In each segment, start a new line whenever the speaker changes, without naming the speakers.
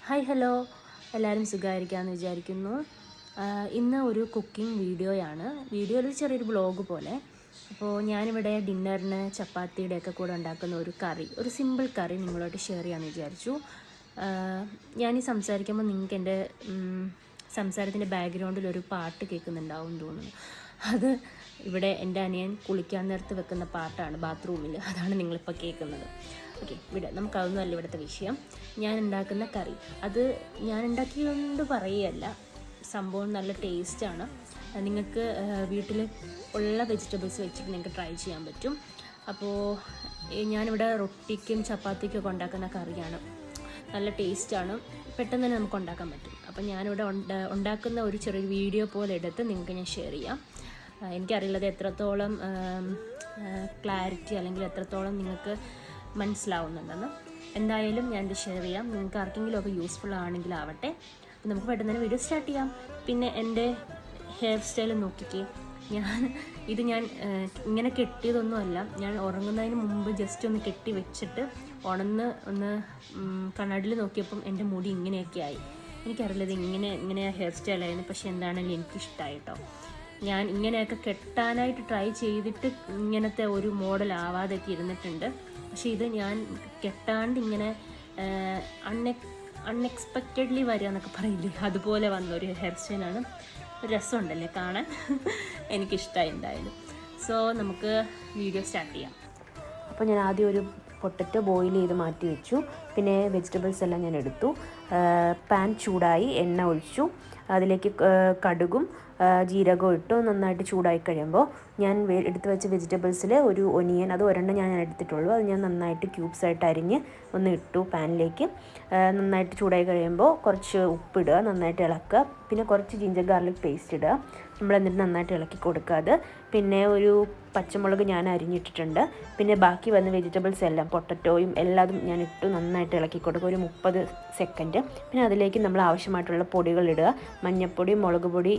Hi hello, എല്ലാവരും സുഖമായിരിക്കാമെന്ന് വിചാരിക്കുന്നു. ഇന്ന് ഒരു കുക്കിംഗ് വീഡിയോയാണ്. ഒരു ചെറിയൊരു വ്ളോഗ് പോലെ. അപ്പോൾ ഞാനിവിടെ ഡിന്നറിന് ചപ്പാത്തിയുടെയൊക്കെ കൂടെ ഉണ്ടാക്കുന്ന ഒരു കറി, ഒരു സിമ്പിൾ കറി നിങ്ങളോട്ട് ഷെയർ ചെയ്യാമെന്ന് വിചാരിച്ചു. ഞാനീ സംസാരിക്കുമ്പോൾ നിങ്ങൾക്ക് എൻ്റെ സംസാരത്തിൻ്റെ ബാക്ക്ഗ്രൗണ്ടിൽ ഒരു പാട്ട് കേൾക്കുന്നുണ്ടാവും തോന്നുന്നു. അത് ഇവിടെ എൻ്റെ അനിയൻ കുളിക്കാൻ നേരത്ത് വെക്കുന്ന പാട്ടാണ് ബാത്റൂമിൽ. അതാണ് നിങ്ങളിപ്പോൾ കേൾക്കുന്നത്. ഓക്കെ, നമുക്കതൊന്നുമല്ല ഇവിടുത്തെ വിഷയം. ഞാൻ ഉണ്ടാക്കുന്ന കറി, അത് ഞാൻ ഉണ്ടാക്കിയതുകൊണ്ട് പറയുകയല്ല, സംഭവം നല്ല ടേസ്റ്റാണ്. നിങ്ങൾക്ക് വീട്ടിൽ ഉള്ള വെജിറ്റബിൾസ് വെച്ചിട്ട് നിങ്ങൾക്ക് ട്രൈ ചെയ്യാൻ പറ്റും. അപ്പോൾ ഞാനിവിടെ റൊട്ടിക്കും ചപ്പാത്തിക്കും ഒക്കെ ഉണ്ടാക്കുന്ന കറിയാണ്. നല്ല ടേസ്റ്റാണ്, പെട്ടെന്ന് തന്നെ നമുക്ക് ഉണ്ടാക്കാൻ പറ്റും. അപ്പോൾ ഞാനിവിടെ ഉണ്ടാക്കുന്ന ഒരു ചെറിയ വീഡിയോ പോലെ എടുത്ത് നിങ്ങൾക്ക് ഞാൻ ഷെയർ ചെയ്യാം. എനിക്കറിയുള്ളത് എത്രത്തോളം ക്ലാരിറ്റി അല്ലെങ്കിൽ എത്രത്തോളം നിങ്ങൾക്ക് മനസ്സിലാവുന്നുണ്ടെന്ന്. എന്തായാലും ഞാനിത് ഷെയർ ചെയ്യാം. നിങ്ങൾക്ക് ആർക്കെങ്കിലും ഒക്കെ യൂസ്ഫുൾ ആണെങ്കിലാവട്ടെ. അപ്പോൾ നമുക്ക് പെട്ടെന്ന് തന്നെ വീഡിയോ സ്റ്റാർട്ട് ചെയ്യാം. പിന്നെ എൻ്റെ ഹെയർ സ്റ്റൈൽ നോക്കിക്കേ. ഞാൻ ഇങ്ങനെ കെട്ടിയതൊന്നുമല്ല. ഞാൻ ഉറങ്ങുന്നതിന് മുമ്പ് ജസ്റ്റ് ഒന്ന് കെട്ടി വെച്ചിട്ട് ഒന്ന് കണ്ണാടിയിൽ നോക്കിയപ്പം എൻ്റെ മുടി ഇങ്ങനെയൊക്കെ ആയി. എനിക്കറിയില്ല ഇത് ഇങ്ങനെ ഹെയർ സ്റ്റൈലായിരുന്നു. പക്ഷേ എന്താണെങ്കിലും എനിക്കിഷ്ടമായി കേട്ടോ. ഞാൻ ഇങ്ങനെയൊക്കെ കെട്ടാനായിട്ട് ട്രൈ ചെയ്തിട്ട് ഇങ്ങനത്തെ ഒരു മോഡൽ ആവാതെയൊക്കെ ഇരുന്നിട്ടുണ്ട്. പക്ഷേ ഇത് ഞാൻ കെട്ടാണ്ട് ഇങ്ങനെ അൺഎക്സ്പെക്റ്റഡ്ലി വരിക എന്നൊക്കെ പറയില്ലേ, അതുപോലെ വന്നൊരു ഹെയർ സ്റ്റൈലാണ്. രസമുണ്ടല്ലേ കാണാൻ. എനിക്കിഷ്ടമായി എന്തായാലും. സോ നമുക്ക് വീഡിയോ സ്റ്റാർട്ട് ചെയ്യാം. അപ്പോൾ ഞാൻ ആദ്യം ഒരു പൊട്ടറ്റോ ബോയിൽ ചെയ്ത് മാറ്റി വെച്ചു. പിന്നെ വെജിറ്റബിൾസ് എല്ലാം ഞാൻ എടുത്തു. പാൻ ചൂടായി, എണ്ണ ഒഴിച്ചു. അതിലേക്ക് കടുകും ജീരകവും ഇട്ടു. നന്നായിട്ട് ചൂടായി കഴിയുമ്പോൾ ഞാൻ എടുത്ത് വെച്ച വെജിറ്റബിൾസിൽ ഒരു ഒനിയൻ, അത് ഒരെണ്ണം ഞാൻ എടുത്തിട്ടുള്ളൂ. അത് ഞാൻ നന്നായിട്ട് ക്യൂബ്സായിട്ട് അരിഞ്ഞ് ഒന്ന് ഇട്ടു പാനിലേക്ക്. നന്നായിട്ട് ചൂടായി കഴിയുമ്പോൾ കുറച്ച് ഉപ്പിടുക, നന്നായിട്ട് ഇളക്കുക. പിന്നെ കുറച്ച് ജിഞ്ചർ ഗാർലിക് പേസ്റ്റ് ഇടുക. നമ്മളെന്നിട്ട് നന്നായിട്ട് ഇളക്കി കൊടുക്കുക. അത് പിന്നെ ഒരു പച്ചമുളക് ഞാൻ അരിഞ്ഞിട്ടിട്ടുണ്ട്. പിന്നെ ബാക്കി വന്ന വെജിറ്റബിൾസ് എല്ലാം, പൊട്ടറ്റോയും എല്ലാതും ഞാൻ ഇട്ടു നന്നായിട്ട് ഇളക്കി കൊടുക്കുക ഒരു 30 സെക്കൻഡ്. പിന്നെ അതിലേക്ക് നമ്മൾ ആവശ്യമായിട്ടുള്ള പൊടികൾ ഇടുക. മഞ്ഞൾപ്പൊടി, മുളക് പൊടി,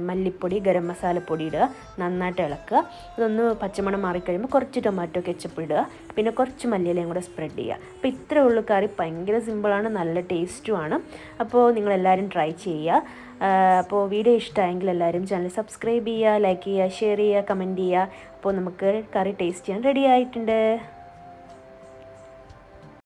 മല്ലിപ്പൊടി, ഗരം മസാലപ്പൊടി ഇടുക. നന്നായിട്ട് ഇളക്കുക. അതൊന്ന് പച്ചമണം മാറിക്കഴിയുമ്പോൾ കുറച്ച് ടൊമാറ്റോ കെച്ചപ്പ് ഇടുക. പിന്നെ കുറച്ച് മല്ലിയിലയും കൂടെ സ്പ്രെഡ് ചെയ്യുക. അപ്പോൾ ഇത്രയേ ഉള്ളൂ കറി. ഭയങ്കര സിമ്പിളാണ്, നല്ല ടേസ്റ്റുമാണ്. അപ്പോൾ നിങ്ങളെല്ലാവരും ട്രൈ ചെയ്യുക. അപ്പോൾ വീഡിയോ ഇഷ്ടമായെങ്കിൽ എല്ലാവരും ചാനൽ സബ്സ്ക്രൈബ് ചെയ്യുക, ലൈക്ക് ചെയ്യുക, ഷെയർ ചെയ്യുക, കമൻറ്റ് ചെയ്യുക. അപ്പോൾ നമുക്ക് കറി ടേസ്റ്റ് ചെയ്യാൻ റെഡി ആയിട്ടുണ്ട്.